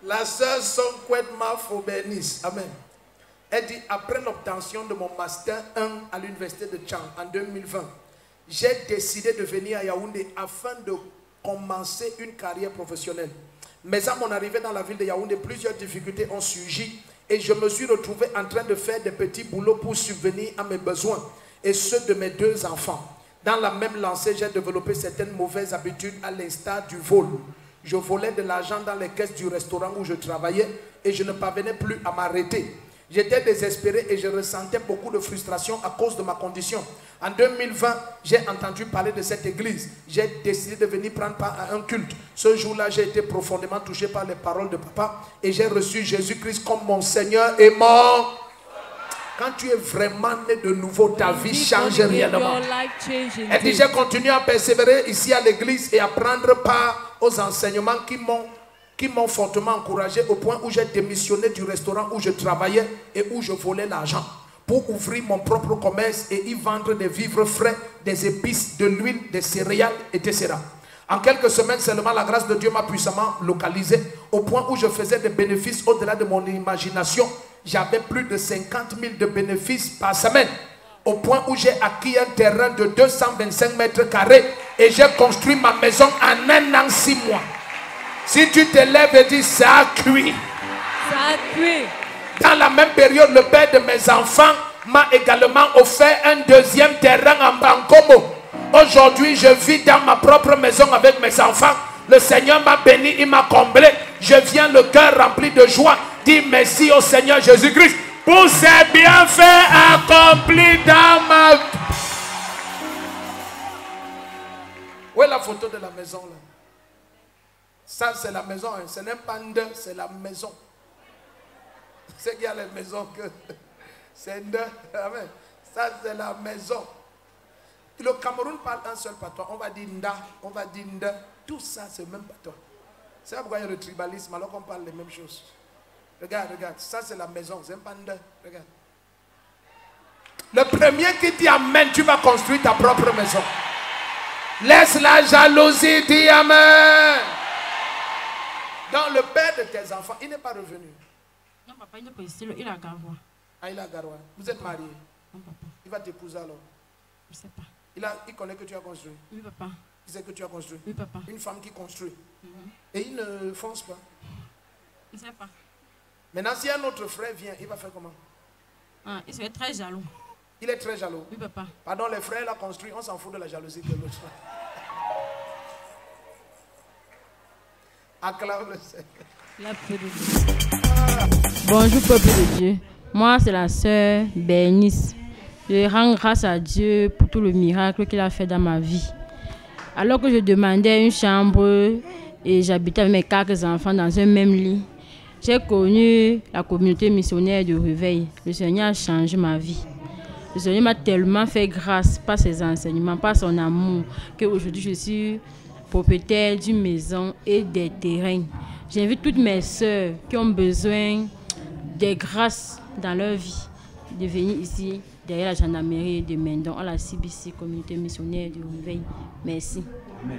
La sœur Sonkwetma Fobernis, amen. Elle dit, après l'obtention de mon master 1 à l'université de Tchang en 2020, j'ai décidé de venir à Yaoundé afin de commencer une carrière professionnelle. Mais à mon arrivée dans la ville de Yaoundé, plusieurs difficultés ont surgi et je me suis retrouvé en train de faire des petits boulots pour subvenir à mes besoins et ceux de mes 2 enfants. Dans la même lancée, j'ai développé certaines mauvaises habitudes à l'instar du vol. Je volais de l'argent dans les caisses du restaurant où je travaillais et je ne parvenais plus à m'arrêter. J'étais désespéré et je ressentais beaucoup de frustration à cause de ma condition. En 2020, j'ai entendu parler de cette église. J'ai décidé de venir prendre part à un culte. Ce jour-là, j'ai été profondément touché par les paroles de papa et j'ai reçu Jésus-Christ comme mon Seigneur et mon... Quand tu es vraiment né de nouveau, ta vie change réellement. Elle dit, j'ai continué à persévérer ici à l'église et à prendre part aux enseignements qui m'ont fortement encouragé au point où j'ai démissionné du restaurant où je travaillais et où je volais l'argent pour ouvrir mon propre commerce et y vendre des vivres frais, des épices, de l'huile, des céréales, etc. En quelques semaines seulement, la grâce de Dieu m'a puissamment localisé au point où je faisais des bénéfices au-delà de mon imagination. J'avais plus de 50 000 de bénéfices par semaine. Au point où j'ai acquis un terrain de 225 mètres carrés et j'ai construit ma maison en 1 an 6 mois. Si tu te lèves et dis ça a cuit. Ça a cuit. Dans la même période, le père de mes enfants m'a également offert un 2e terrain en Bankomo. Aujourd'hui, je vis dans ma propre maison avec mes enfants. Le Seigneur m'a béni, il m'a comblé. Je viens le cœur rempli de joie. Dis merci au Seigneur Jésus-Christ pour ses bienfaits accomplis dans ma vie. Où est la photo de la maison là? Ça c'est la maison, hein. Ce n'est pas une, c'est la maison. C'est qu'il y a les maisons que c'est une. Amen. Ça c'est la maison. Le Cameroun parle un seul patois. On va dire Nda, on va dire Nda. Tout ça c'est le même patois. C'est pourquoi il y a le tribalisme alors qu'on parle les mêmes choses. Regarde, regarde, ça c'est la maison, c'est pas Nda. Regarde. Le premier qui dit Amen, tu vas construire ta propre maison. Laisse la jalousie, dis Amen. Donc le père de tes enfants, il n'est pas revenu. Non, papa, il n'est pas ici, il a Garoua. Ah, il a Garoua. Vous êtes mariés? Non, papa. Il va t'épouser alors? Je ne sais pas. Il connaît que tu as construit? Oui, papa. Il sait que tu as construit? Oui, papa. Une femme qui construit. Et il ne fonce pas? Je ne sais pas. Maintenant, si un autre frère vient, il va faire comment? Ah, il serait très jaloux. Il est très jaloux? Oui, papa. Pardon, les frères l'ont construit, on s'en fout de la jalousie de l'autre. Acclame le Seigneur. Bonjour peuple de Dieu. Moi c'est la sœur Bernice. Je rends grâce à Dieu pour tout le miracle qu'il a fait dans ma vie. Alors que je demandais une chambre et j'habitais avec mes 4 enfants dans un même lit, j'ai connu la communauté missionnaire de Réveil. Le Seigneur a changé ma vie. Le Seigneur m'a tellement fait grâce par ses enseignements, par son amour, qu'aujourd'hui je suis propriétaire d'une maison et des terrains. J'invite toutes mes sœurs qui ont besoin des grâces dans leur vie de venir ici, derrière la gendarmerie de Mendon, à la CBC, communauté missionnaire de Réveil. Merci.